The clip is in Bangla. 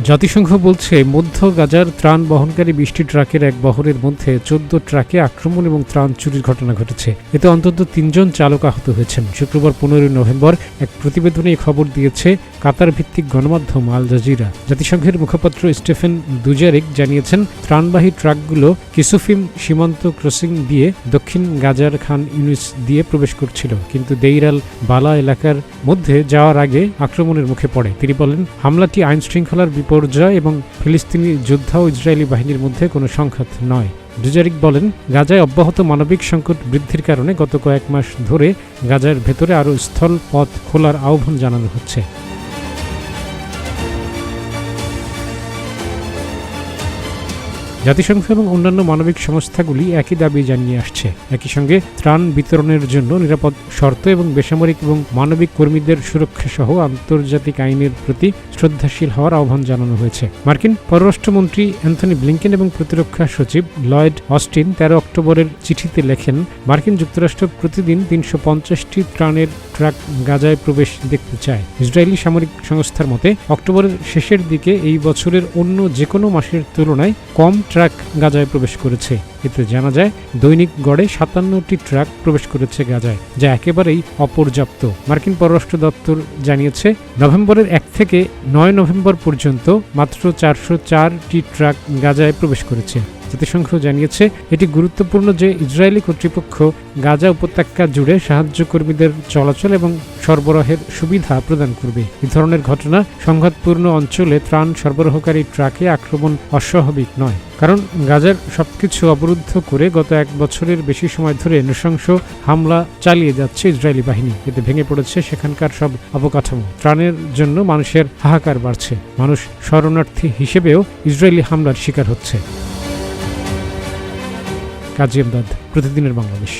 জাতিসংঘ বলছে মধ্য গাজার ত্রাণ বহনকারী 20টি ট্রাকের এক বহরের মধ্যে 14 ট্রাকে আক্রমণ এবং ত্রাণ চুরির ঘটনা ঘটেছে। এতে অন্তত 3 জন চালক আহত হয়েছেন। শুক্রবার 15 নভেম্বর এক প্রতিবেদনে খবর দিয়েছে কাতার ভিত্তিক গণমাধ্যম আল জাজিরা। জাতিসংঘের মুখপাত্র স্টেফেন দুজারিক জানিয়েছেন, ত্রাণবাহী ট্রাকগুলো কিসুফিম সীমান্ত ক্রসিং দিয়ে দক্ষিণ গাজার খান ইউনিস দিয়ে প্রবেশ করছিল, কিন্তু দেইর আল বালা এলাকার মধ্যে যাওয়ার আগে আক্রমণের মুখে পড়ে। তিনি বলেন, হামলাটি আইন শৃঙ্খলার বিপর্যয় এবং ফিলিস্তিনি যোদ্ধা ও ইসরায়েলি বাহিনীর মধ্যে কোনো সংঘাত নয়। দুজারিক বলেন, গাজায় অব্যাহত মানবিক সংকট বৃদ্ধির কারণে গত কয়েক মাস ধরে গাজার ভেতরে আরও স্থল পথ খোলার আহ্বান জানানো হচ্ছে। জাতিসংঘ এবং অন্যান্য মানবিক সংস্থাগুলি একই দাবি জানিয়ে আসছে। একই সঙ্গে ত্রাণ বিতরণের জন্য নিরাপদ শর্ত এবং বেসামরিক এবং মানবিক কর্মীদের সুরক্ষা সহ আন্তর্জাতিক আইনের প্রতি শ্রদ্ধাশীল হওয়ার আহ্বান জানানো হয়েছে। মার্কিন পররাষ্ট্রমন্ত্রী অ্যান্থনি ব্লিংকেন এবং প্রতিরক্ষা সচিব লয়েড অস্টিন 13 অক্টোবরের চিঠিতে লেখেন, মার্কিন যুক্তরাষ্ট্র প্রতিদিন 350টি ত্রাণের ট্রাক গাজায় প্রবেশ দেখতে চায়। ইসরায়েলি সামরিক সংস্থার মতে অক্টোবরের শেষের দিকে এই বছরের অন্য যে কোনো মাসের তুলনায় কম ট্রাক গাজায় প্রবেশ করেছে। এতে জানা যায় দৈনিক গড়ে 57টি ট্রাক প্রবেশ করেছে গাজায়, যা একেবারেই অপর্যাপ্ত। মার্কিন পররাষ্ট্র দপ্তর জানিয়েছে, নভেম্বরের 1 থেকে 9 নভেম্বর পর্যন্ত মাত্র 404টি ট্রাক গাজায় প্রবেশ করেছে। জাতিসংঘ জানিয়েছে, এটি গুরুত্বপূর্ণ যে ইসরায়েলি কর্তৃপক্ষ গাজা উপত্যকা জুড়ে সাহায্য কর্মীদের চলাচল এবং সরবরাহের সুবিধা প্রদান করবে। এই ধরনের ঘটনা সংঘাতপূর্ণ অঞ্চলে ত্রাণ সরবরাহকারী ট্রাকে আক্রমণ অস্বাভাবিক নয়, কারণ গাজার সবকিছু অবরুদ্ধ করে গত 1 বছরের বেশি সময় ধরে নৃশংস হামলা চালিয়ে যাচ্ছে ইসরায়েলি বাহিনী। এতে ভেঙে পড়েছে সেখানকার সব অবকাঠামো। ত্রাণের জন্য মানুষের হাহাকার বাড়ছে। মানুষ শরণার্থী হিসেবেও ইসরায়েলি হামলার শিকার হচ্ছে। কাজী আমদাদ, প্রতিদিনের বাংলাদেশ।